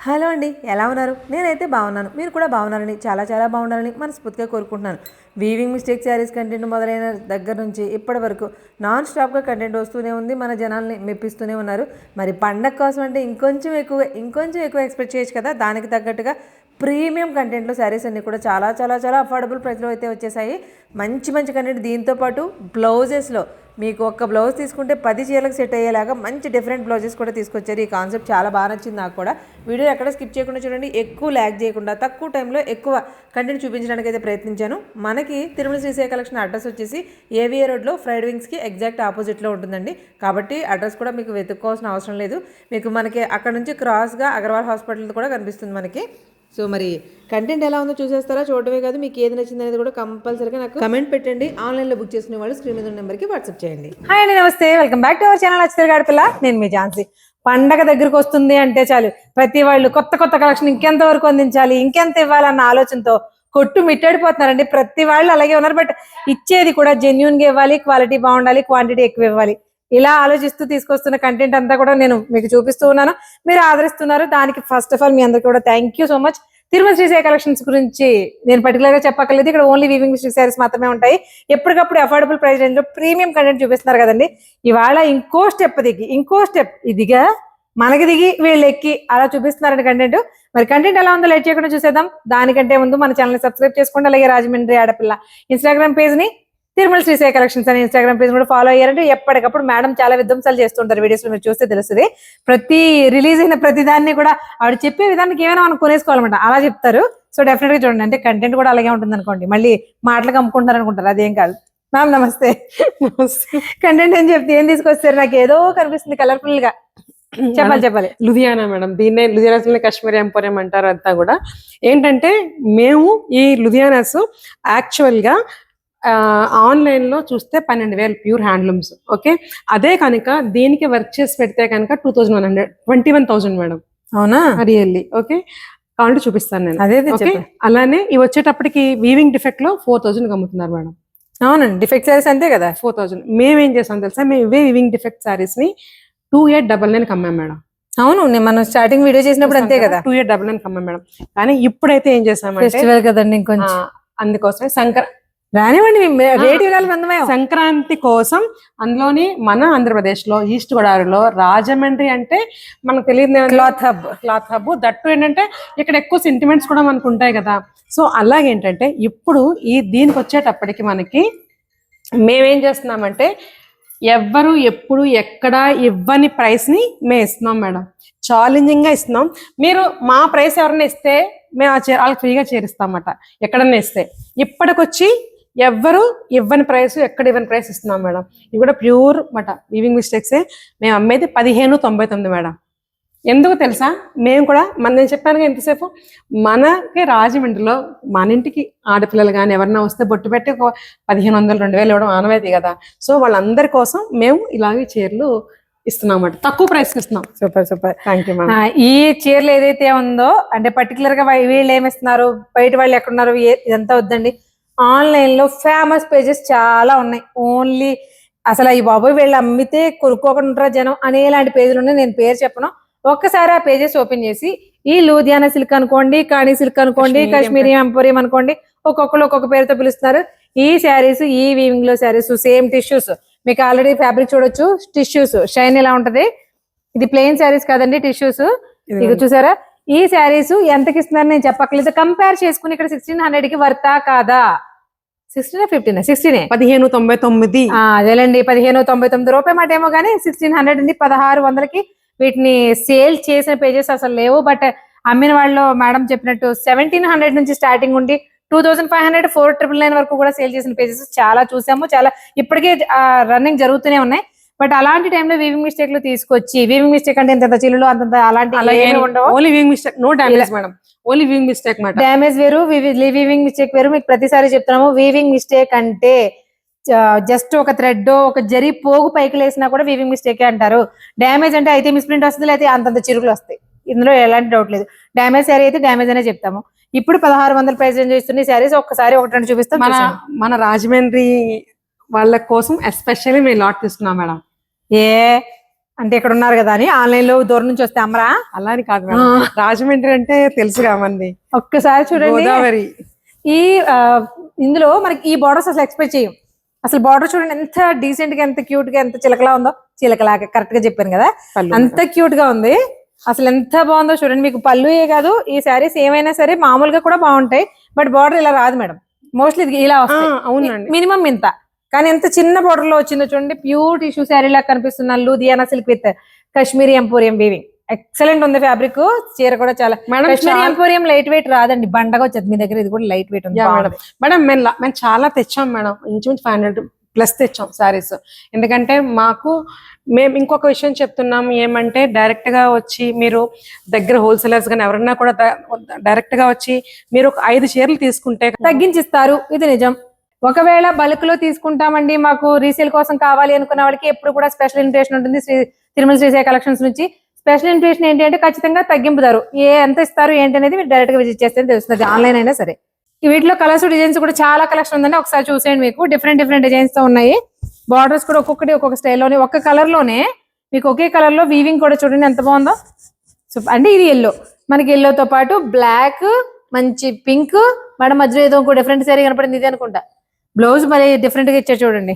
Hello అండి, ఎలా ఉన్నారు? నేనైతే బాగున్నాను. మీరు కూడా బాగున్నారని, చాలా చాలా బాగున్నారని మనస్ఫూర్తిగా కోరుకుంటున్నాను. వీవింగ్ మిస్టేక్ శారీస్ కంటెంట్ మొదలైన దగ్గర నుంచి ఇప్పటి వరకు నాన్ స్టాప్గా కంటెంట్ వస్తూనే ఉంది. మన జనాల్ని మెప్పిస్తూనే ఉన్నారు. మరి పండగ కోసం అంటే ఇంకొంచెం ఎక్కువ ఎక్స్పెక్ట్ చేయొచ్చు కదా. దానికి తగ్గట్టుగా ప్రీమియం కంటెంట్లో శారీస్ అన్నీ కూడా చాలా చాలా చాలా అఫోర్డబుల్ ప్రైస్లో అయితే వచ్చేసాయి. మంచి మంచి కంటెంట్, దీంతోపాటు బ్లౌజెస్లో మీకు ఒక్క బ్లౌజ్ తీసుకుంటే 10 చీరలకు సెట్ అయ్యేలాగా మంచి డిఫరెంట్ బ్లౌజెస్ కూడా తీసుకొచ్చారు. ఈ కాన్సెప్ట్ చాలా బాగా నచ్చింది నాకు కూడా. వీడియో ఎక్కడ స్కిప్ చేయకుండా చూడండి. ఎక్కువ ల్యాగ్ చేయకుండా తక్కువ టైంలో ఎక్కువ కంటెంట్ చూపించడానికి అయితే ప్రయత్నించాను. మనకి తిరుమల శ్రీశైల కలెక్షన్ అడ్రస్ వచ్చేసి ఏవిఏ రోడ్లో ఫ్రైడ్ వింగ్స్కి ఎగ్జాక్ట్ ఆపోజిట్లో ఉంటుందండి. కాబట్టి అడ్రస్ కూడా మీకు వెతుక్కోవాల్సిన అవసరం లేదు. మనకి అక్కడ నుంచి క్రాస్గా అగర్వాల్ హాస్పిటల్ కూడా కనిపిస్తుంది మనకి. సో మరి కంటెంట్ ఎలా ఉందో చూసేస్తారా? చూడటమే కాదు, మీకు ఏది నచ్చింది అనేది కూడా కంపల్సరీగా నాకు కమెంట్ పెట్టండి. ఆన్లైన్లో బుక్ చేసుకునే వాళ్ళు స్క్రీన్ మీద నెంబర్కి వాట్సాప్ చేయండి. హాయ్ అండి, నమస్తే, welcome back to our channel Achiteri Aadapilla. నేను మీ ఝాన్సీ. పండగ దగ్గరకు వస్తుంది అంటే చాలు ప్రతి వాళ్ళు కొత్త కొత్త కలెక్షన్ ఇంకెంత వరకు అందించాలి, ఇంకెంత ఇవ్వాలన్న ఆలోచనతో కొట్టు మిట్టాడిపోతున్నారండి. ప్రతి వాళ్ళు అలాగే ఉన్నారు. బట్ ఇచ్చేది కూడా జెన్యున్గా ఇవ్వాలి, క్వాలిటీ బాగుండాలి, క్వాంటిటీ ఎక్కువ ఇవ్వాలి. ఇలా ఆలోచిస్తూ తీసుకొస్తున్న కంటెంట్ అంతా కూడా నేను మీకు చూపిస్తూ ఉన్నాను. మీరు ఆదరిస్తున్నారు. దానికి ఫస్ట్ ఆఫ్ ఆల్ మీ అందరికీ కూడా thank you so much. Tirumala Srisaila collections గురించి నేను పర్టికులర్ గా చెప్పక్కర్లేదు. ఇక్కడ ఓన్లీ వీవింగ్ మిస్టేక్ శారీస్ మాత్రమే ఉంటాయి. ఎప్పటికప్పుడు అఫోర్డబుల్ ప్రైస్ రేంజ్ లో ప్రీమియం కంటెంట్ చూపిస్తున్నారు కదండి. ఇవాళ ఇంకో స్టెప్ ఇదిగా మనకి దిగి వీళ్ళు ఎక్కి అలా చూపిస్తున్నారండి కంటెంట్. మరి కంటెంట్ ఎలా ఉందో లేట్ చేయకుండా చూసేద్దాం. దానికంటే ముందు మన ఛానల్ సబ్స్క్రైబ్ చేసుకోండి. అలాగే రాజమండ్రి ఆడపిల్ల ఇన్స్టాగ్రామ్ పేజ్ ని, తిరుమల శ్రీశైల కలెక్షన్స్ అని ఇన్స్టాగ్రామ్ పేజ్ కూడా ఫాలో అయ్యారంటే ఎప్పటికప్పుడు మేడం చాలా విధ్వంసాలు చేస్తుంటారు. వీడియోస్ లో మీరు చూస్తే తెలుస్తుంది. ప్రతి రిలీజ్ అయిన ప్రతి దాన్ని కూడా ఆవిడ చెప్పే విధానికి ఏమైనా మనం కొనేసుకోవాలన్నమాట, అలా చెప్తారు. సో డెఫినెట్ గా చూడండి. అంటే కంటెంట్ కూడా అలాగే ఉంటుంది అనుకోండి. మళ్ళీ మాటలకు అమ్ముకుంటారు అనుకుంటారు, అదేం కాదు. మ్యామ్ నమస్తే. కంటెంట్ ఏం చెప్తే ఏం తీసుకొస్తారు? నాకు ఏదో కనిపిస్తుంది కలర్ఫుల్ గా. చెప్పాలి. లుధియానా మేడం, దీన్నే లుధియానా కాశ్మీరీ ఎంపోరియం అంటారు. అంతా కూడా ఏంటంటే మేము ఈ లుధియానాస్ యాక్చువల్ గా ఆన్లైన్ లో చూస్తే 12,000 ప్యూర్ హ్యాండ్లూమ్స్. ఓకే, అదే కనుక దీనికి వర్క్ చేసి పెడితే కనుక 2,100 21,000 మేడం. అవునా? రియల్లీ. ఓకే, కావాలంటే చూపిస్తాను నేను. అదే అలానే ఇవి వచ్చేటప్పటికి వీవింగ్ డిఫెక్ట్ లో 4,000 అమ్ముతున్నారు మేడం. అవునండి, డిఫెక్ట్ శారీస్ అంతే కదా. 4,000. మేమేం చేసాం తెలుసా, మేము ఇవే వీవింగ్ డిఫెక్ట్ శారీస్ ని 2899 అమ్మాం మేడం. అవును, మనం స్టార్టింగ్ వీడియో చేసినప్పుడు అంతే కదా, 2899 అమ్మాం మేడం. కానీ ఇప్పుడైతే ఏం చేసామంటే ఫెస్టివల్ కదండి, ఇంకొంచెం అందుకోసమే రానివ్వండి. సంక్రాంతి కోసం అందులోని మన ఆంధ్రప్రదేశ్ లో ఈస్ట్ గోదావరిలో రాజమండ్రి అంటే మనకు తెలియదు క్లాత్ హబ్. దట్టు ఏంటంటే ఇక్కడ ఎక్కువ సెంటిమెంట్స్ కూడా మనకు ఉంటాయి కదా. సో అలాగేంటంటే ఇప్పుడు దీనికి వచ్చేటప్పటికి మనకి మేమేం చేస్తున్నామంటే ఎవ్వరు ఎప్పుడు ఎక్కడ ఇవ్వని ప్రైస్ ని మేము ఇస్తున్నాం మేడం. ఛాలెంజింగ్ గా ఇస్తున్నాం. మీరు మా ప్రైస్ ఎవరైనా ఇస్తే మేము వాళ్ళకి ఫ్రీగా చేరిస్తామట. ఎక్కడన్నా ఇస్తే ఇప్పటికొచ్చి ఎవ్వరు ఇవ్వని ప్రైస్, ఎక్కడ ఇవ్వని ప్రైస్ ఇస్తున్నాం మేడం. ఇవి కూడా ప్యూర్ మాట వీవింగ్ మిస్టేక్సే. మేము అమ్మేది 1599 మేడం. ఎందుకు తెలుసా, మేము కూడా నేను చెప్పాను ఎంతసేపు, మనకి రాజమండ్రిలో మన ఇంటికి ఆడపిల్లలు కానీ ఎవరన్నా వస్తే బొట్టు పెట్టి 1,500 2,000 ఇవ్వడం ఆనవాయితీ కదా. సో వాళ్ళందరి కోసం మేము ఇలాగే చీరలు ఇస్తున్నాం, తక్కువ ప్రైస్ ఇస్తున్నాం. సూపర్. Thank you. ఈ చీరలు ఏదైతే ఉందో అంటే పర్టికులర్ గా వీళ్ళు ఏమిస్తున్నారు, బయట వాళ్ళు ఎక్కడున్నారు ఇదంతా వద్దండి. ఆన్లైన్ లో ఫేమస్ పేజెస్ చాలా ఉన్నాయి. ఓన్లీ అసలు ఈ బాబోయ్ వీళ్ళు అమ్మితే కొనుక్కోకుండా ఉంటారా జనం అనేలాంటి పేజీలు ఉన్నాయి. నేను పేరు చెప్పను. ఒక్కసారి ఆ పేజెస్ ఓపెన్ చేసి ఈ లూధియానా సిల్క్ అనుకోండి, కాణి సిల్క్ అనుకోండి, కాశ్మీరీ ఎంపోరియం అనుకోండి, ఒక్కొక్కరు ఒక్కొక్క పేరుతో పిలుస్తున్నారు. ఈ శారీస్, ఈ వీవింగ్ లో శారీస్ సేమ్ టిష్యూస్. మీకు ఆల్రెడీ ఫ్యాబ్రిక్ చూడొచ్చు, టిష్యూస్ షైన్ ఎలా ఉంటది. ఇది ప్లెయిన్ శారీస్ కాదండి, టిష్యూస్. ఇక చూసారా, ఈ శారీస్ ఎంతకి ఇస్తున్నారు నేను చెప్పక్కర్లేదు. కంపేర్ చేసుకుని ఇక్కడ 1,600 కి వర్తా కాదా? 16 15 1599. అదేలేండి, 1599 రూపాయి మాట ఏమో కానీ 1,600 ఉంది. 1,600కి వీటిని సేల్ చేసిన పేజెస్ అసలు లేవు. బట్ అమ్మిన వాళ్ళు మేడం చెప్పినట్టు 1,700 నుంచి స్టార్టింగ్ ఉండి 2,500 4,999 వరకు కూడా సేల్ చేసిన పేజెస్ చాలా చూసాము. చాలా ఇప్పటికే రన్నింగ్ జరుగుతూనే ఉన్నాయి. బట్ అలాంటి టైంలో వీవింగ్ మిస్టేక్ లో తీసుకొచ్చి, వీవింగ్ మిస్టేక్ అంటే ఇంత చిల్లులు అంత అలాంటి ఉండవు. Only weaving mistake, no damage madam. Only weaving mistake మాట. డ్యామేజ్ వేరు, వీవింగ్ మిస్టేక్ వేరు. మీకు ప్రతిసారి చెప్తున్నాము, వీవింగ్ మిస్టేక్ అంటే జస్ట్ ఒక థ్రెడ్, ఒక జరి పోగు పైకి లేసినా కూడా వీవింగ్ మిస్టేక్ అంటారు. డ్యామేజ్ అంటే అయితే మిస్ప్రింట్ వస్తుంది, లేకపోతే అంతంత చిరుగులు వస్తాయి. ఇందులో ఎలాంటి డౌట్ లేదు. డ్యామేజ్ శారీ అయితే డ్యామేజ్ అనే చెప్తాము. ఇప్పుడు 1,600 ప్రైస్ రేంజ్ ఇస్తున్న శారీస్ ఒక్కసారి 1-2 చూపిస్తాం. మన రాజమండ్రి వాళ్ళ కోసం ఎస్పెషల్లీ మేము లాట్ తీసుకున్నాం మేడం. అంటే ఇక్కడ ఉన్నారు కదా అని ఆన్లైన్ లో దూరం నుంచి వస్తే అమ్మరా. అలా అని కాదు మేడం, రాజమండ్రి అంటే తెలుసుగా మంది. ఒక్కసారి చూడండి గోదావరి. ఈ ఇందులో మనకి ఈ బార్డర్స్ అసలు ఎక్స్పెక్ట్ చేయం. అసలు బార్డర్ చూడండి ఎంత డీసెంట్ గా, ఎంత క్యూట్ గా, ఎంత చిలకలా ఉందో. చిలకలాగా కరెక్ట్ గా చెప్పాను కదా, అంత క్యూట్ గా ఉంది. అసలు ఎంత బాగుందో చూడండి. మీకు పళ్ళుయే కాదు, ఈ శారీస్ ఏమైనా సరే మామూలుగా కూడా బాగుంటాయి. బట్ బార్డర్ ఇలా రాదు మేడం, మోస్ట్లీ ఇది ఇలా వస్తాయి. అవునండి, మినిమం ఇంత. కానీ ఎంత చిన్న బార్డర్ లో వచ్చిందో చూడండి. ప్యూర్ టిష్యూ శారీ లాగా కనిపిస్తుంది. Ludhiana silk with Kashmiri emporium weaving. Excellent ఉంది ఫ్యాబ్రిక్. చీర కూడా చాలా కాశ్మీరీ ఎంపోరియం లైట్ వెయిట్ రాదండి, బండగా వచ్చేది. మీ దగ్గర ఇది కూడా లైట్ వెయిట్ ఉంది మేడం. మేము చాలా తెచ్చాం మేడం, ఇంచుమించు 500+ తెచ్చాం సారీస్. ఎందుకంటే మేము ఇంకొక విషయం చెప్తున్నాం ఏమంటే, డైరెక్ట్ గా వచ్చి మీరు దగ్గర హోల్సేలర్స్ కానీ ఎవరన్నా కూడా డైరెక్ట్ గా వచ్చి మీరు ఒక 5 చీరలు తీసుకుంటే తగ్గించిస్తారు. ఇది నిజం. ఒకవేళ బల్క్ లో తీసుకుంటామండి, మాకు రీసేల్ కోసం కావాలి అనుకున్న వాళ్ళకి ఎప్పుడు కూడా స్పెషల్ ఇన్విటేషన్ ఉంటుంది తిరుమల శ్రీసాయి కలెక్షన్స్ నుంచి. స్పెషల్ ఇన్విటేషన్ ఏంటి అంటే ఖచ్చితంగా తగ్గింపుతారు. ఎంత ఇస్తారు ఏంటి అనేది మీరు డైరెక్ట్ గా విజిట్ చేస్తే తెలుస్తుంది, ఆన్లైన్ అయినా సరే. వీటిలో కలర్స్ డిజైన్స్ కూడా చాలా కలెక్షన్ ఉందండి, ఒకసారి చూసేయండి. మీకు డిఫరెంట్ డిజైన్స్ తో ఉన్నాయి. బార్డర్స్ కూడా ఒక్కొక్కటి ఒక్కొక్క స్టైల్లోనే, ఒక్క కలర్ లోనే మీకు ఒకే కలర్ లో వీవింగ్ కూడా చూడండి ఎంత బాగుందో. సో అంటే ఇది ఎల్లో, మనకి ఎల్లోతో పాటు బ్లాక్, మంచి పింక్, మేడం మధ్యలో ఏదో ఇంకో డిఫరెంట్ శారీ కనపడింది, ఇది అనుకుంటా. బ్లౌజ్ మరి డిఫరెంట్ గా ఇచ్చారు చూడండి.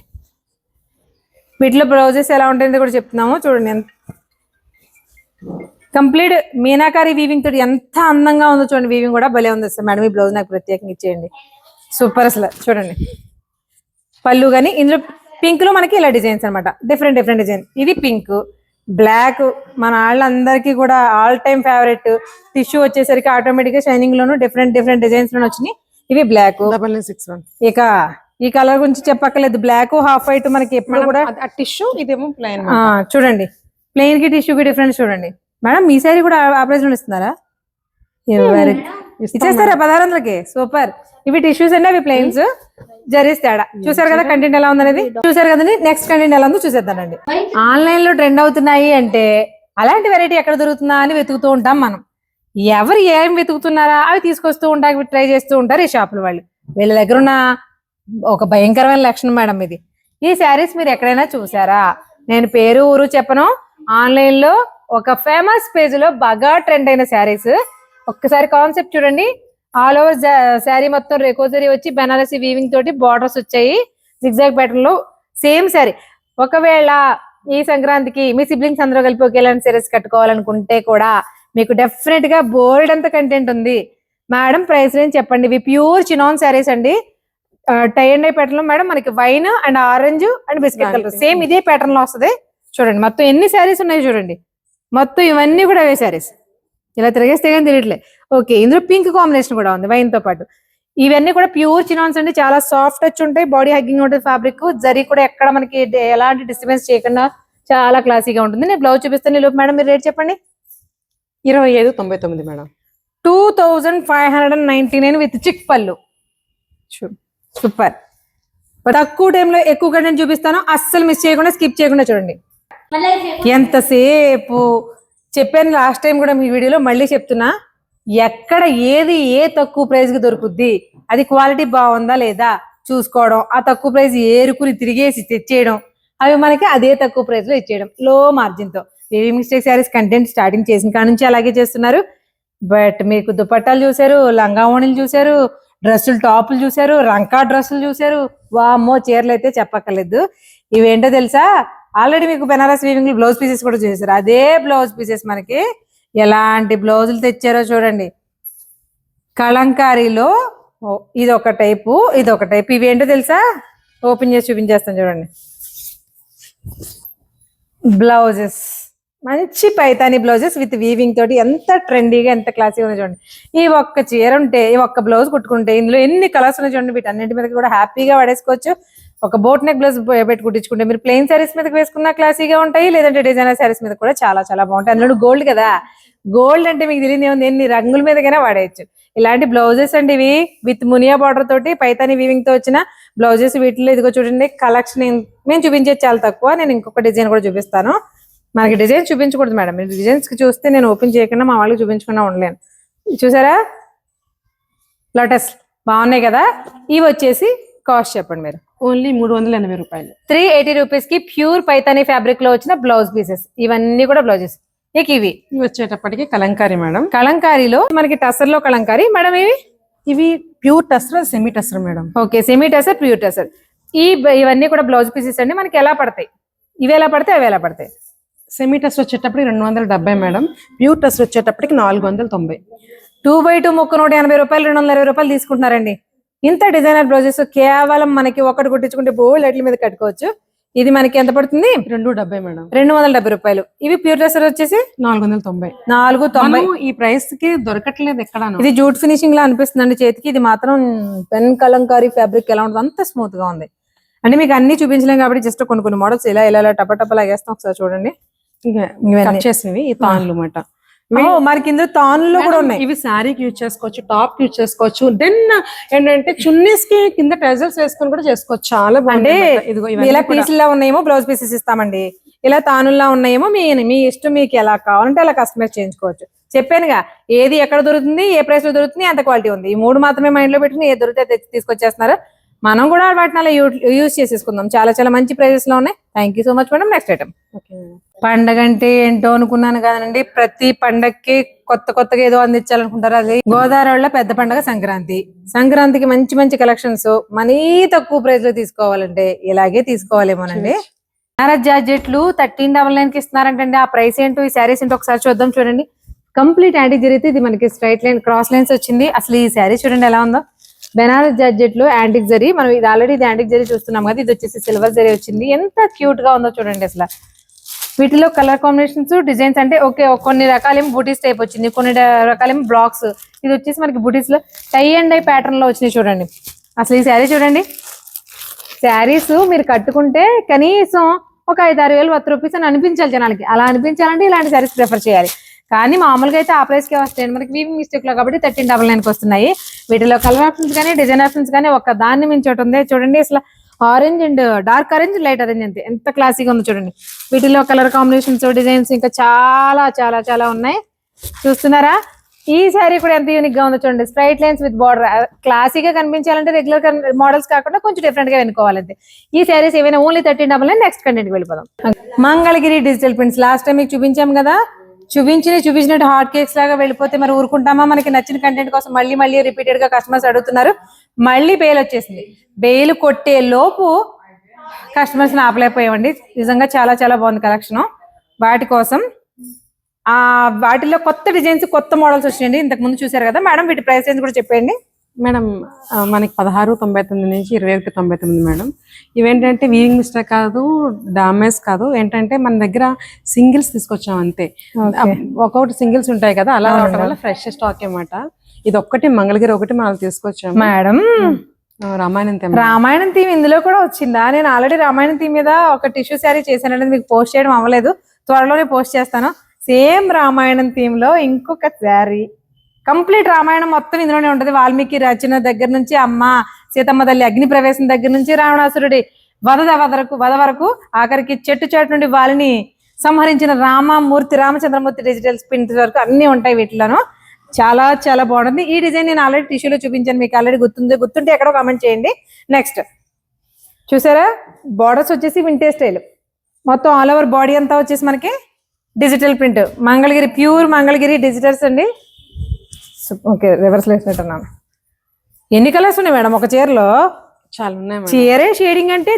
వీటిలో బ్లౌజెస్ ఎలా ఉంటాయో కూడా చెప్తున్నాము చూడండి. కంప్లీట్ మీనాకారి వీవింగ్ తోటి ఎంత అందంగా ఉందో చూడండి. వీవింగ్ కూడా భలే ఉంది సార్. మేడం ఈ బ్లౌజ్ నాకు ప్రత్యేకంగా ఇచ్చేయండి, సూపర్ అసలు. చూడండి పళ్ళు కానీ ఇందులో పింక్ లో మనకి ఇలా డిజైన్స్ అనమాట, డిఫరెంట్ డిజైన్. ఇది పింక్, బ్లాక్, మన వాళ్ళందరికీ కూడా ఆల్ టైమ్ ఫేవరెట్. టిష్యూ వచ్చేసరికి ఆటోమేటిక్ గా షైనింగ్ లోను డిఫరెంట్ డిజైన్స్ లోనే వచ్చినాయి. ఇవి బ్లాక్. 9961. ఇక ఈ కలర్ గురించి చెప్పక్కర్లేదు, బ్లాక్ హాఫ్ వైట్ మనకి ఎప్పుడు కూడా టిష్యూ. ఇదేమో ప్లెయిన్. చూడండి ప్లెయిన్ కి టిష్యూ కి డిఫరెన్స్ చూడండి. మేడం మీ సారీ కూడా ఆ ప్రైస్ లో ఇస్తున్నారా? ఇచ్చేస్తారా 1600కి? సూపర్. ఇవి టిష్యూస్ అండి, అవి ప్లెయిన్స్. జరీస్ తేడా చూసారు కదా, కంటెంట్ ఎలా ఉందనేది చూసారు కదండి. నెక్స్ట్ కంటెంట్ ఎలా ఉందో చూసేద్దానండి. ఆన్లైన్ లో ట్రెండ్ అవుతున్నాయి అంటే అలాంటి వెరైటీ ఎక్కడ దొరుకుతుందా అని వెతుకుతూ ఉంటాం మనం. ఎవరు ఏం వెతుకుతున్నారా అవి తీసుకొస్తూ ఉంటారు, ట్రై చేస్తూ ఉంటారు ఈ షాపుల వాళ్ళు. వీళ్ళ దగ్గర ఉన్న ఒక భయంకరమైన లక్షణం మేడం ఇది. ఈ శారీస్ మీరు ఎక్కడైనా చూసారా? నేను పేరు ఊరు చెప్పను, ఆన్లైన్ లో ఒక ఫేమస్ పేజ్ లో బాగా ట్రెండ్ అయిన శారీస్. ఒక్కసారి కాన్సెప్ట్ చూడండి. ఆల్ ఓవర్ శారీ మొత్తం రేకోజరీ వచ్చి బెనారసి వీవింగ్ తోటి బార్డర్స్ వచ్చాయి జిగ్జాగ్ ప్యాటర్న్ లో. సేమ్ శారీ. ఒకవేళ ఈ సంక్రాంతికి మీ సిబ్లింగ్స్ అందరూ కలిపి ఒకేలాంటి శారీస్ కట్టుకోవాలనుకుంటే కూడా మీకు డెఫినెట్ గా బోల్డ్ అంత కంటెంట్ ఉంది. మేడం ప్రైస్ రేంజ్ చెప్పండి. ఇవి ప్యూర్ చినాన్ శారీస్ అండి. టై అండ్ డై ప్యాటర్న్ లో మేడం మనకి wine and orange and biscuit colour same ఇదే ప్యాటర్న్ లో వస్తుంది. చూడండి మొత్తం ఎన్ని శారీస్ ఉన్నాయి చూడండి. మొత్తం ఇవన్నీ కూడా అవే శారీస్. ఇలా తిరిగేస్తే కానీ తెలియట్లే. ఓకే, ఇందులో పింక్ కాంబినేషన్ కూడా ఉంది వైన్ తో పాటు. ఇవన్నీ కూడా ప్యూర్ చినాన్స్ అండి, చాలా సాఫ్ట్ టచ్ ఉంటాయి, బాడీ హగ్గింగ్ ఉంటుంది ఫ్యాబ్రిక్. జరీ కూడా ఎక్కడ మనకి ఎలాంటి డిస్టర్బెన్స్ చేయకుండా చాలా క్లాసీగా ఉంటుంది. నేను బ్లౌజ్ చూపిస్తాను లోపు. మేడం మీరు రేట్ చెప్పండి. 2599 మేడం. 2599 విత్ చిక్ పళ్ళు. సూపర్. తక్కువ టైంలో ఎక్కువ కంటెంట్ చూపిస్తాను, అస్సలు మిస్ చేయకుండా స్కిప్ చేయకుండా చూడండి. ఎంతసేపు చెప్పాను లాస్ట్ టైం కూడా మీ వీడియోలో, మళ్ళీ చెప్తున్నా. ఎక్కడ ఏ తక్కువ ప్రైస్ కి దొరుకుద్ది, అది క్వాలిటీ బాగుందా లేదా చూసుకోవడం, ఆ తక్కువ ప్రైస్ ఏరుకుని తిరిగేసి తెచ్చేయడం, అవి మనకి అదే తక్కువ ప్రైస్ లో ఇచ్చేయడం లో మార్జిన్ తో. ఏవి మిస్టేక్ శారీస్ కంటెంట్ స్టార్టింగ్ చేసిన కాడ నుంచి అలాగే చేస్తున్నారు. బట్ మీకు దుపట్టాలు చూసారు, లంగా ఓణీలు చూసారు, డ్రెస్సులు టాపులు చూసారు, రంకా డ్రెస్సులు చూసారు. వామ్మో చీరలు అయితే చెప్పక్కర్లేదు. ఇవేంటో తెలుసా, ఆల్రెడీ మీకు బెనారస్ వీవింగ్ బ్లౌజ్ పీసెస్ కూడా చూసారు. అదే బ్లౌజ్ పీసెస్ మనకి ఎలాంటి బ్లౌజులు తెచ్చారో చూడండి. కలంకారీలో ఇదొక టైపు, ఇదొక టైపు. ఇవేంటో తెలుసా, ఓపెన్ చేసి చూపించేస్తాను చూడండి. బ్లౌజెస్ మంచి పైతాని బ్లౌజెస్ విత్ వీవింగ్ తోటి ఎంత ట్రెండీగా ఎంత క్లాసీగా ఉన్నాయి చూడండి. ఈ ఒక్క చీర ఉంటే, ఈ ఒక్క బ్లౌజ్ కుట్టుకుంటే ఇందులో ఎన్ని కలర్స్ ఉన్నాయి చూడండి. వీటన్నిటి మీద కూడా హ్యాపీగా వాడేసుకోవచ్చు. ఒక బోట్ నెక్ బ్లౌజ్ పెట్టి కుట్టించుకుంటే మీరు ప్లెయిన్ శారీస్ మీద వేసుకున్న క్లాసీగా ఉంటాయి, లేదంటే డిజైనర్ శారీస్ మీద కూడా చాలా చాలా బాగుంటాయి. అందులో గోల్డ్ కదా, గోల్డ్ అంటే మీకు తెలియదు ఏముంది, ఎన్ని రంగుల మీదకైనా వాడేయచ్చు. ఇలాంటి బ్లౌజెస్ అండి ఇవి విత్ మునియా బార్డర్ తోటి పైతాని వీవింగ్ తో వచ్చిన బ్లౌజెస్. వీటిలో ఇదిగో చూడండి కలెక్షన్ మేము చూపించేది చాలా తక్కువ. నేను ఇంకొక డిజైన్ కూడా చూపిస్తాను. మనకి డిజైన్ చూపించకూడదు మేడం, మీరు డిజైన్స్ కి చూస్తే నేను ఓపెన్ చేయకుండా మా వాళ్ళకి చూపించకుండా ఉండలేను. చూసారా లోటస్ బాగున్నాయి కదా. ఇవి వచ్చేసి కాస్ట్ చెప్పండి మీరు. ఓన్లీ 380 రూపాయలు. 380 రూపీస్ కి ప్యూర్ పైతానీ ఫ్యాబ్రిక్ లో వచ్చిన బ్లౌజ్ పీసెస్. ఇవన్నీ కూడా బ్లౌజెస్. ఇక ఇవి వచ్చేటప్పటికి కలంకారీ మేడం. కలంకారీలో మనకి టసర్ లో కలంకారీ మేడం. ఇవి pure tussar, semi tussar madam. Okay, semi tussar, pure tussar. ఇవన్నీ కూడా బ్లౌజ్ పీసెస్ అండి. మనకి ఎలా పడతాయి? ఇవి ఎలా పడతాయి, అవి ఎలా పడతాయి? సెమీ టస్సర్ వచ్చేటప్పటికి 270 మేడం. ప్యూర్ టస్సర్ వచ్చేటప్పటికి 490. 2x2 ముక్క 180 రూపాయలు, 220 రూపాయలు తీసుకుంటున్నారండి. ఇంత డిజైనర్ బ్లౌజెస్ కేవలం మనకి ఒకటి కుట్టించుకుంటే బోల్డ్ ఎట్ల మీద కట్టుకోవచ్చు. ఇది మనకి ఎంత పడుతుంది? 270 మేడం. 270 రూపాయలు. ఇవి ప్యూర్ టసర్ వచ్చేసి 490. 490. ఈ ప్రైస్ కి దొరకట్లేదు ఎక్కడ. ఇది జూట్ ఫినిషింగ్ లా అనిపిస్తుందండి చేతికి. ఇది మాత్రం పెన్ కలంకారీ ఫ్యాబ్రిక్ ఎలా ఉంటుంది అంత స్మూత్ గా ఉంది. అంటే మీకు అన్ని చూపించలేం కాబట్టి జస్ట్ కొన్ని మోడల్స్ ఇలా ఇలా టప లాగేస్తాం. ఒకసారి చూడండి. కట్ చేసినవి ఈ తాన్లు మాట. మరి కింద తాన్లు కూడా ఉన్నాయి. ఇవి శారీకి యూజ్ చేసుకోవచ్చు, టాప్ యూజ్ చేసుకోవచ్చు. దెన్ ఏంటంటే చున్నీస్ కి కింద ట్రెజర్స్ వేసుకొని కూడా చేసుకోవచ్చు. చాలా బాగుంది. ఇదిగో ఇలా పీసుల్లా ఉన్నాయేమో బ్లౌజ్ పీసెస్ ఇస్తామండి. ఇలా తానుల్లా ఉన్నాయేమో మీ ఇష్టం, మీకు ఎలా కావాలంటే అలా కస్టమైజ్ చేయించుకోవచ్చు. చెప్పానుగా ఏది ఎక్కడ దొరుకుతుంది, ఏ ప్రైస్ లో దొరుకుతుంది, ఎంత క్వాలిటీ ఉంది. ఈ 3 మాత్రమే మైండ్ లో పెట్టుకుని ఏది దొరికితే తీసుకొచ్చేస్తున్నారు. మనం కూడా వాటిని అలా యూజ్ చేసేసుకుందాం. చాలా మంచి ప్రైజెస్ లో ఉన్నాయి. Thank you so much madam. Next item. పండగ అంటే ఏంటో అనుకున్నాను కదండి. ప్రతి పండగకి కొత్తగా ఏదో అందించాలనుకుంటారు. అది గోదావరిలో పెద్ద పండగ సంక్రాంతి. సంక్రాంతికి మంచి కలెక్షన్స్ మనీ తక్కువ ప్రైస్ లో తీసుకోవాలంటే ఇలాగే తీసుకోవాలేమోనండి. మ్యారేజ్ జార్జెట్లు 1399 కి ఇస్తున్నారంటండి. ఆ ప్రైస్ ఏంటో, ఈ శారీస్ ఏంటో ఒకసారి చూద్దాం. చూడండి, కంప్లీట్ యాంటిక్ జరిగితే ఇది మనకి స్ట్రైట్ లైన్ క్రాస్ లైన్స్ వచ్చింది. అసలు ఈ శారీ చూడండి ఎలా ఉందో. బెనారస్ జార్జెట్ లో యాంటిక్ జరీ. మనం ఇది ఆల్రెడీ యాంటిక్ జరీ చూస్తున్నాం కదా. ఇది వచ్చేసి సిల్వర్ జరీ వచ్చింది. ఎంత క్యూట్ గా ఉందో చూడండి. అసలు వీటిలో కలర్ కాంబినేషన్స్, డిజైన్స్ అంటే ఓకే, కొన్ని రకాలేమో బూటీస్ టైప్ వచ్చింది, కొన్ని రకాలేమో బ్లాక్స్. ఇది వచ్చేసి మనకి బూటీస్ లో టై అండ్ డై ప్యాటర్న్ లో వచ్చినాయి చూడండి. అసలు ఈ శారీ చూడండి. శారీస్ మీరు కట్టుకుంటే కనీసం ఒక 5-6 వేలు 10 రూపీస్ అని అనిపించాలి జనాలకి. అలా అనిపించాలంటే ఇలాంటి శారీస్ ప్రిఫర్ చేయాలి. కానీ మామూలుగా అయితే ఆ ప్రైస్ కే వస్తాయి. మనకి వీవింగ్ మిస్టేక్ లో కాబట్టి 1399 కి వస్తున్నాయి. వీటిలో కలర్ ఆప్షన్స్ కానీ డిజైన్ ఆప్షన్స్ కానీ ఒక దాన్ని మించి ఒకటి ఉంది. చూడండి అసలు orange and dark orange, light orange అంతే ఎంత క్లాసీగా ఉందో చూడండి. వీటిలో కలర్ కాంబినేషన్స్, డిజైన్స్ ఇంకా చాలా ఉన్నాయి. చూస్తున్నారా? ఈ శారీ కూడా ఎంత యూనిక్ గా ఉందో చూడండి. Straight lines with border. క్లాసీగా కనిపించాలంటే రెగ్యులర్ మోడల్స్ కాకుండా కొంచెం డిఫరెంట్ గా వెనుకోవాలంటే ఈ శారీస్ ఏవైనా ఓన్లీ 1399. నెక్స్ట్ కంటెంట్ వెళ్ళిపోదాం. Mangalagiri digital prints. Last time మీకు చూపించాం కదా. చూపించినట్టు హాట్ కేక్స్ లాగా వెళ్ళిపోతే మరి ఊరుకుంటామా? మనకి నచ్చిన కంటెంట్ కోసం మళ్ళీ రిపీటెడ్ గా కస్టమర్స్ అడుగుతున్నారు. మళ్ళీ బెయిల్ వచ్చేసింది. బెయిల్ కొట్టే లోపు కస్టమర్స్ ని ఆపలేకపోయామండి. నిజంగా చాలా బాగుంది కలెక్షన్. వాటి కోసం వాటిలో కొత్త డిజైన్స్, కొత్త మోడల్స్ వచ్చినాయండి. ఇంతకు ముందు చూసారు కదా మేడం. వీటి ప్రైస్ రేంజ్ కూడా చెప్పండి మేడం. మనకి 1699 నుంచి 2199 మేడం. ఇవేంటంటే వీవింగ్ మిస్టేక్ కాదు, డామేజ్ కాదు. ఏంటంటే మన దగ్గర సింగిల్స్ తీసుకొచ్చాం అంతే. ఒక్కొక్కటి సింగిల్స్ ఉంటాయి కదా, అలా రావడం వల్ల ఫ్రెష్ స్టాక్ అన్నమాట. ఇది ఒక్కటి మంగళగిరి ఒకటి మనం తీసుకొచ్చాం మేడం. రామాయణం థీమ్ ఇందులో కూడా వచ్చిందా? నేను ఆల్రెడీ రామాయణం థీమ్ మీద ఒక టిష్యూ శారీ చేశానంటే మీకు పోస్ట్ చేయడం అవ్వలేదు. త్వరలోనే పోస్ట్ చేస్తాను. సేమ్ రామాయణం థీమ్ లో ఇంకొక శారీ. కంప్లీట్ రామాయణం మొత్తం ఇందులోనే ఉంటది. వాల్మీకి రచన దగ్గర నుంచి అమ్మ సీతమ్మ తల్లి అగ్ని ప్రవేశం దగ్గర నుంచి రావణాసురుడి వధ వరకు ఆఖరికి చెట్టు నుండి వాళ్ళని సంహరించిన రామచంద్రమూర్తి డిజిటల్ ప్రింట్స్ వరకు అన్ని ఉంటాయి వీటిలోనూ. చాలా బాగుంటుంది. ఈ డిజైన్ నేను ఆల్రెడీ టిష్యూలో చూపించాను. మీకు ఆల్రెడీ గుర్తుంటే ఎక్కడో కామెంట్ చేయండి. నెక్స్ట్ చూసారా? బార్డర్స్ వచ్చేసి వింటేజ్ స్టైల్. మొత్తం ఆల్ ఓవర్ బాడీ అంతా వచ్చేసి మనకి digital print. Mangalagiri, pure Mangalagiri digitals అండి. ఓకే, రివర్స్ వేసినట్టున్నాను. ఎన్ని కలర్స్ ఉన్నాయి మేడం ఒక చీరలో? చాలా ఉన్నాయి. చీరే షేడింగ్ అంటే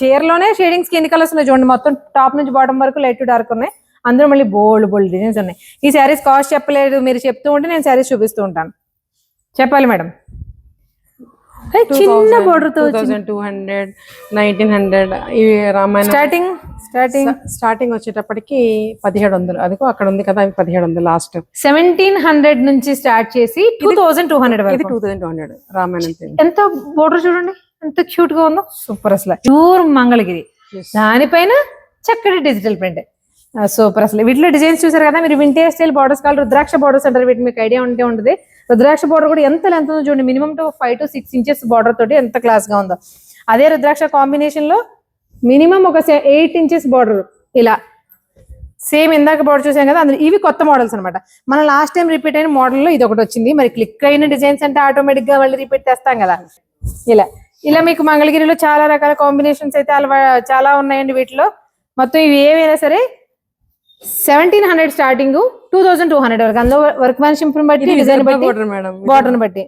చీరలోనే షేడింగ్స్ కి ఎన్ని కలర్స్ ఉన్నాయి చూడండి. మొత్తం టాప్ నుంచి బాటం వరకు లైట్ టు డార్క్ ఉన్నాయి. అందులో మళ్ళీ బోల్డ్ డిజైన్స్ ఉన్నాయి. ఈ శారీస్ కాస్ట్ చెప్పలేదు, మీరు చెప్తూ ఉంటే నేను శారీస్ చూపిస్తూ ఉంటాను. చెప్పాలి మేడం. చిన్న బోర్డర్ తో 2200, 1900. ఇవి రామాయణ స్టార్టింగ్ వచ్చేటప్పటికి 1700. అదిగో అక్కడ ఉంది కదా, అవి 1700 లాస్ట్. 1700 నుంచి స్టార్ట్ చేసి 2200 ఇది 2200 రామాయణం. ఎంత బోర్డర్ చూడండి, ఎంత క్యూట్ గా ఉందో. సూపర్. అసలు ప్యూర్ మంగళగిరి, దానిపైన చక్కటి డిజిటల్ ప్రింట్. సూపర్. అసలు వీటిలో డిజైన్స్ చూసారు కదా మీరు. వింటేజ్ స్టైల్ బార్డర్స్ కావాలి, రుద్రాక్ష బార్డర్స్ అంటారు వీటి. మీకు ఐడియా ఉంటే ఉంటుంది. రుద్రాక్ష బార్డర్ కూడా ఎంత లెంత్ ఉందో చూడండి. మినిమం 5 to 6 ఇంచెస్ బార్డర్ తోటి ఎంత క్లాస్ గా ఉందో. అదే రుద్రాక్ష కాంబినేషన్ లో మినిమం ఒక 8 ఇంచెస్ బార్డర్ ఇలా సేమ్ ఇందాక బార్డర్ చూసాం కదా. అందులో ఇవి కొత్త మోడల్స్ అనమాట. మన లాస్ట్ టైం రిపీట్ అయిన మోడల్ లో ఇది ఒకటి వచ్చింది. మరి క్లిక్ అయిన డిజైన్స్ అంటే ఆటోమేటిక్ గా మళ్ళీ రిపీట్ చేస్తాం కదా. ఇలా ఇలా మీకు మంగళగిరిలో చాలా రకాల కాంబినేషన్స్ అయితే చాలా ఉన్నాయండి. వీటిలో మొత్తం ఇవి ఏవైనా సరే 1700 స్టార్టింగ్ 2200 వరకు. అందులో వర్క్ మ్యాన్షిప్ బట్టి డిజైన్ బట్టి బార్డర్ బట్టి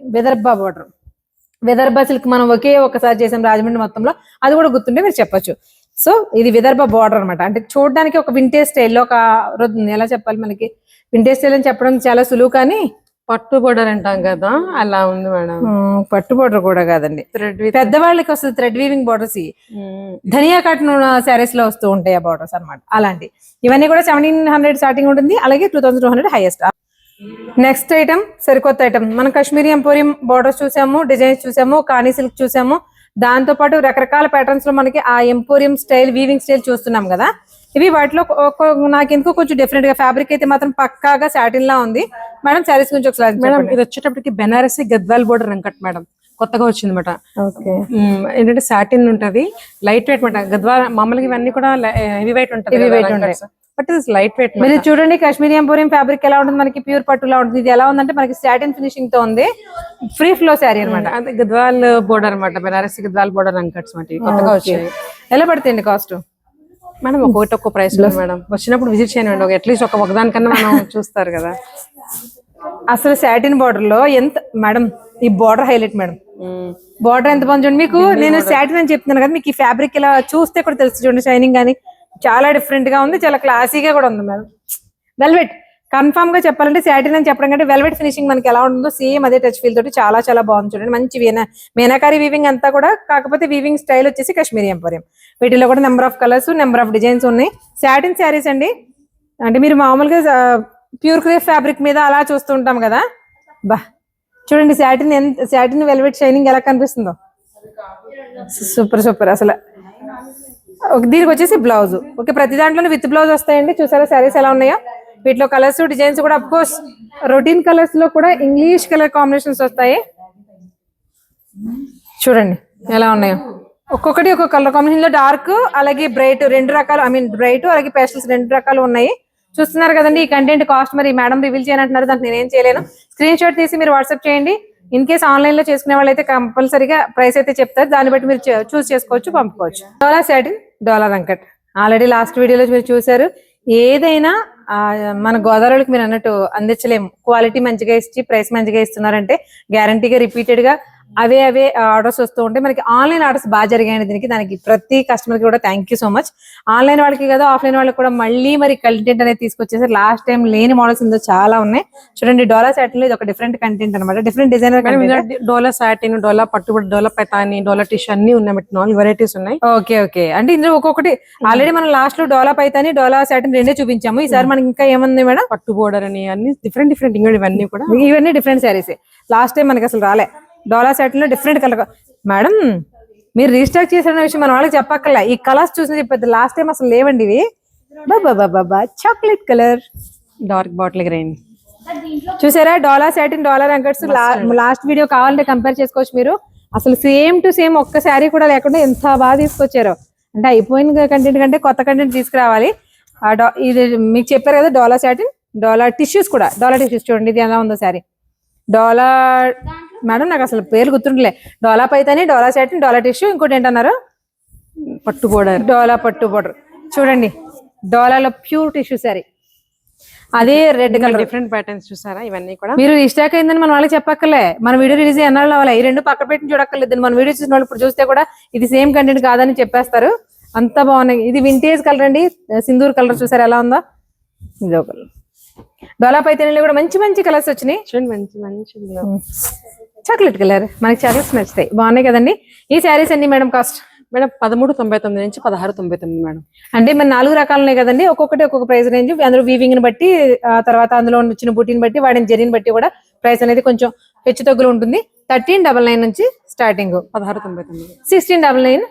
విదర్భ సిల్క్ మనం ఒకసారి చేసాం రాజమండ్రి మొత్తంలో, అది కూడా గుర్తుంటే మీరు చెప్పొచ్చు. సో ఇది విదర్భ బార్డర్ అనమాట. అంటే చూడడానికి ఒక వింటేజ్ స్టైల్లో ఒక ఎలా చెప్పాలి, మనకి వింటేజ్ స్టైల్ అని చెప్పడం చాలా సులువు, కానీ పట్టు బోర్డర్ అంటాం కదా అలా ఉంది మేడం. పట్టు బోర్డర్ కూడా కాదండి, పెద్దవాళ్ళకి వస్తుంది థ్రెడ్ వీవింగ్ బోర్డర్స్. ధనియా కాటన్ శారీస్ లో వస్తూ ఉంటాయి ఆ బోర్డర్స్ అనమాట. అలాంటి ఇవన్నీ కూడా 1700 స్టార్టింగ్ ఉంటుంది, అలాగే 2200 హైయెస్ట్. నెక్స్ట్ ఐటమ్ సరికొత్త ఐటమ్, మనం కాశ్మీరీ ఎంపోరియం బోర్డర్స్ చూసాము, డిజైన్స్ చూసాము, కానీ సిల్క్ చూసాము. దాంతో పాటు రకరకాల ప్యాటర్న్స్ లో మనకి ఆ ఎంపోరియం స్టైల్ వీవింగ్ స్టైల్ చూస్తున్నాం కదా. ఇవి వాటిలో నాకు ఎందుకో కొంచెం డిఫరెంట్ గా, ఫ్యాబ్రిక్ అయితే మాత్రం పక్కాగా సాటిన్ లా ఉంది మేడం. శారీస్ గురించి ఒకసారి మేడం, ఇది వచ్చేటప్పటికి బెనారసి గద్వాల్ బోర్డర్ రంకట్ మేడం, కొత్తగా వచ్చింది అనమాట. ఏంటంటే సాటిన్ ఉంటది, లైట్ వెయిట్ అనమాట. గద్వాల్ మామూలుగా ఇవన్నీ కూడా హెవీ వెయిట్ ఉంటుంది, బట్ ఇది లైట్ వెయిట్. మీరు చూడండి కాశ్మీరీ ఎంపోరియం ఫ్యాబ్రిక్ ఎలా ఉంటుంది, మనకి ప్యూర్ పట్టులా ఉంటుంది. ఇది ఎలా ఉందంటే మనకి సాటిన్ ఫినిషింగ్ తో ఉంది, ఫ్రీ ఫ్లో శారీ అనమాట. అదే గద్వాల్ బోర్డర్ అనమాట, బెనారసి గద్వాల్ బోర్డర్ రంకట్స్ అనమాట, కొత్తగా వచ్చాయి. ఎలా పడుతుంది కాస్ట్ మేడం? ఒక్కొక్క ప్రైస్ లో మేడం. వచ్చినప్పుడు విజిట్ చేయండి, అట్లీస్ట్ ఒకదానికన్నా మనం చూస్తారు కదా. అసలు సాటిన్ బార్డర్ లో ఎంత మేడం, ఈ బార్డర్ హైలైట్ మేడం. బార్డర్ ఎంత బాగుంది చూడండి. మీకు నేను సాటిన్ అని చెప్తున్నాను కదా, మీకు ఈ ఫ్యాబ్రిక్ ఇలా చూస్తే కూడా తెలుసు చూడండి, షైనింగ్ కానీ చాలా డిఫరెంట్ గా ఉంది, చాలా క్లాసీగా కూడా ఉంది మేడం. వెల్వెట్ కన్ఫర్మ్ గా చెప్పాలంటే సాటిన్ అని చెప్పడం కంటే వెల్వెట్ ఫినిషింగ్ మనకి ఎలా ఉంటుందో సేమ్ అదే టచ్ ఫీల్ తోటి చాలా చాలా బాగుంది చూడండి. మంచి మీనాకారి వీవింగ్ అంతా కూడా, కాకపోతే వీవింగ్ స్టైల్ వచ్చేసి కాశ్మీరీ ఎంపోరియం. వీటిలో కూడా number of colours, number of designs ఉన్నాయి. సాటిన్ శారీస్ అండి, అంటే మీరు మామూలుగా ప్యూర్ క్రేప్ ఫ్యాబ్రిక్ మీద అలా చూస్తూ ఉంటాం కదా. బా చూడండి సాటిన్ వెల్వెట్ షైనింగ్ ఎలా కనిపిస్తుందో, సూపర్ సూపర్ అసలు. దీనికి వచ్చేసి బ్లౌజ్ ఓకే, ప్రతి దాంట్లోనే విత్ బ్లౌజ్ వస్తాయండి. చూసారా శారీస్ ఎలా ఉన్నాయో. వీటిలో కలర్స్ డిజైన్స్ కూడా అఫ్ కోర్స్ రొటీన్ కలర్స్ లో కూడా ఇంగ్లీష్ కలర్ కాంబినేషన్స్ వస్తాయి. చూడండి ఎలా ఉన్నాయో, ఒక్కొక్కటి ఒక్కొక్క కలర్ కాంబినేషన్ లో డార్క్ అలాగే బ్రైట్ రెండు రకాలు, బ్రైట్ అలాగే పేస్టల్స్ రెండు రకాలు ఉన్నాయి. చూస్తున్నారు కదండి. ఈ కంటెంట్ కాస్ట్ మరి మేడం రివీల్ చేయనంటున్నారు, దానికి నేనేం చేయలేను. స్క్రీన్ షాట్ తీసి మీరు వాట్సాప్ చేయండి. ఇన్ కేస్ ఆన్లైన్ లో చేసుకునే వాళ్ళైతే కంపల్సరీగా ప్రైస్ అయితే చెప్తారు, దాన్ని బట్టి మీరు చూస్ చేసుకోవచ్చు, పంపుకోవచ్చు. డోలా సాటిన్, డోలా రంకట్ ఆల్రెడీ లాస్ట్ వీడియోలో మీరు చూసారు. ఏదైనా మన గోదావరికి మీరు అన్నట్టు అందించలేము. క్వాలిటీ మంచిగా ఇచ్చి ప్రైస్ మంచిగా ఇస్తున్నారంటే గ్యారంటీగా రిపీటెడ్ గా అవే ఆర్డర్స్ వస్తూ ఉంటాయి. మనకి ఆన్లైన్ ఆర్డర్స్ బాగా జరిగాయి దానికి ప్రతి కస్టమర్ కి కూడా thank you so much. Online వాళ్ళకి కదా ఆఫ్లైన్ వాళ్ళకి కూడా మళ్ళీ మరి కంటెంట్ అనేది తీసుకొచ్చేసి లాస్ట్ టైం లేని మోడల్స్ ఇందులో చాలా ఉన్నాయి. చూడండి డోలా సాటిన్ లో ఇది ఒక డిఫరెంట్ కంటెంట్ అనమాట, డిఫరెంట్ డిజైనర్. డోలా సాటిన్, డోలా పట్టుబడి, డోలా పైతాని, డోలా టిష్యూ అన్ని ఉన్నాయి, 4 వెరైటీస్ ఉన్నాయి. ఓకే అంటే ఇందులో ఒక్కొక్కటి ఆల్రెడీ మనం లాస్ట్ లో డోలా పైతాని, డోలా సాటిన్ రెండే చూపించాము. ఈసారి మనకి ఇంకా ఏముంది మేడం? పట్టు బోర్డర్ అని అన్ని డిఫరెంట్ ఇవన్నీ కూడా, ఇవన్నీ డిఫరెంట్ శారీస్. లాస్ట్ టైం మనకి అసలు రాలే డోలా సాటిన్ లో డిఫరెంట్ కలర్. మేడం మీరు రీస్టాక్ చేసిన విషయం మన వాళ్ళకి చెప్పక్కర్లా, ఈ కలర్స్ చూసి చెప్పేది. లాస్ట్ టైం అసలు లేవండి ఇవి. బాబా chocolate colour, dark bottle green చూసారా? డోలా సాటిన్, డోలా రంకట్స్ లాస్ట్ వీడియో కావాలంటే కంపేర్ చేసుకోవచ్చు మీరు. అసలు సేమ్ టు సేమ్ ఒక్క శారీ కూడా లేకుండా ఎంత బాగా తీసుకొచ్చారో. అంటే అయిపోయిన కంటెంట్ కంటే కొత్త కంటెంట్ తీసుకురావాలి. ఇది మీకు చెప్పారు కదా డోలా సాటిన్, డోలా టిష్యూస్ కూడా. డోలా టిష్యూస్ చూడండి ఇది ఎలా ఉందో శారీ. డోలా మేడం నాకు అసలు పేరు గుర్తుండలే. డోలా పైతాని, డోలా సాటిన్, డోలా టిష్యూ, ఇంకోటి ఏంటన్నారు? పట్టు బోర్డర్. డోలా పట్టు బోర్డర్. చూడండి డోలాలో ప్యూర్ టిష్యూ శారీ, అదే రెడ్ కలర్, డిఫరెంట్ ప్యాటర్న్స్ చూసారా? ఇవన్నీ కూడా మీరు రీస్టాక్ అయిందని మన వాళ్ళకి చెప్పక్కర్లే. మన వీడియో రిలీజ్ ఎన్నాళ్ళు అవ్వాలి, ఈ రెండు పక్క పెట్టి చూడక్కర్లేదు. మన వీడియో చూసిన వాళ్ళు ఇప్పుడు చూస్తే కూడా ఇది సేమ్ కంటెంట్ కాదని చెప్పేస్తారు, అంత బాగున్నాయి. ఇది వింటేజ్ కలర్ అండి, సింధూర్ కలర్ చూసారు ఎలా ఉందో. ఇదో కలర్ డోలా పైతానిలో కూడా మంచి మంచి కలర్స్ వచ్చినాయి. చూడండి మంచి చాక్లెట్ కలర్, మనకి చాక్లెట్స్ నచ్చుతాయి, బాగున్నాయి కదండి. ఈ శారీస్ అన్ని మేడం కాస్ట్? మేడం 1399 నుంచి 1699 మేడం. అంటే మన 4 రకాలు ఉన్నాయి కదండి, ఒక్కొక్కటి ఒక్కొక్క ప్రైస్ రేంజ్. అందులో వీవింగ్ ని బట్టి, తర్వాత అందులో వచ్చిన బుటీని బట్టి, వాడిన జరీని బట్టి కూడా ప్రైస్ అనేది కొంచెం హెచ్చు తగ్గులు ఉంటుంది. 1399 నుంచి స్టార్టింగ్, 1699, 1699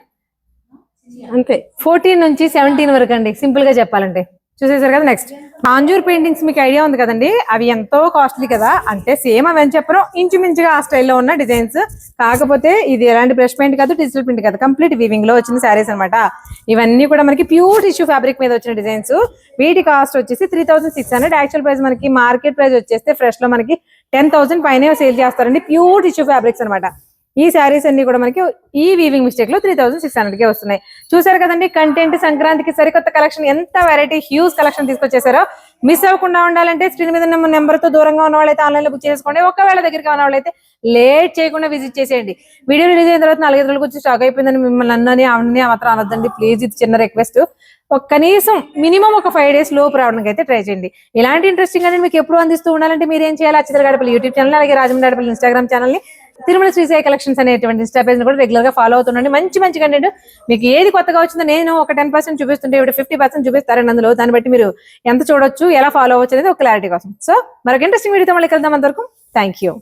అంతే. 14 నుంచి 17 వరకు అండి, సింపుల్ గా చెప్పాలంటే. చూసేసారు కదా. నెక్స్ట్ తాంజూర్ పెయింటింగ్స్, మీకు ఐడియా ఉంది కదండి, అవి ఎంతో కాస్ట్లీ కదా. అంటే సేమ్ అవి అని చెప్పరు, ఇంచుమించుగా ఆ స్టైల్లో ఉన్న డిజైన్స్. కాకపోతే ఇది ఎలాంటి బ్రష్ పెయింట్ కాదు, డిజిటల్ ప్రింట్ కాదు, కంప్లీట్ వీవింగ్ లో వచ్చిన శారీస్ అనమాట. ఇవన్నీ కూడా మనకి ప్యూర్ టిష్యూ ఫ్యాబ్రిక్ మీద వచ్చిన డిజైన్స్. వీటి కాస్ట్ వచ్చేసి 3600. యాక్చువల్ ప్రైస్ మనకి మార్కెట్ ప్రైస్ వచ్చేస్తే ఫ్రెష్ లో మనకి 10,000 పైన సేల్ చేస్తారండి. ప్యూర్ టిష్యూ ఫ్యాబ్రిక్స్ అనమాట. ఈ శారీస్ అన్ని కూడా మనకి ఈ వీవింగ్ మిస్టేక్ లో 3600 కే వస్తున్నాయి. చూసారు కదండి కంటెంట్, సంక్రాంతికి సరికొత్త కలెక్షన్, ఎంత వెరైటీ హ్యూజ్ కలెక్షన్ తీసుకొచ్చేసారో. మిస్ అవ్వకుండా ఉండాలంటే స్క్రీన్ మీద ఉన్న నెంబర్ తో దూరంగా ఉన్న వాళ్ళైతే ఆన్లైన్ లో బుక్ చేసుకోండి. ఒకవేళ దగ్గరికి ఉన్న వాళ్ళైతే లేట్ చేయకుండా విజిట్ చేసేయండి. వీడియో రిలీజ్ అయిన తర్వాత 4-5 రోజులకు వచ్చి స్టాక్ అయిపోయిందని మిమ్మల్ని అన్నని అవన్నీ మాత్రం అనొద్దండి ప్లీజ్, ఇది చిన్న రిక్వెస్ట్. కనీసం మినిమం ఒక 5 days లోపు రావడానికి అయితే ట్రై చేయండి. ఇలాంటి ఇంట్రెస్టింగ్ అనేది మీకు ఎప్పుడు అందిస్తూ ఉండాలంటే మీరు ఏం చేయాలి, అచ్చితల గడపల్లి యూట్యూబ్ ఛానల్, అలాగే రాజమండ్రి గడపల్లి ఇన్స్టాగ్రామ్ ఛానల్ ని, తిరుమల శ్రీసాయి కలెక్షన్స్ అనేటువంటి ఇన్స్టా పేజ్ ని కూడా రెగ్యులర్ గా ఫాలో అవుతుండండి. మంచి మంచి కంటెంట్ మీకు ఏది కొత్తగా వచ్చిందో నేను ఒక 10% చూపిస్తుంటే 50% చూపిస్తారండి అందులో. దాన్ని బట్టి మీరు ఎంత చూడొచ్చు, ఎలా ఫాలో అవ్వచ్చు అనేది ఒక క్లారిటీ కోసం. సో మరొక ఇంట్రెస్టింగ్ వీడియోతో మళ్ళీ కలుద్దాం. అంతవరకు థ్యాంక్ యూ.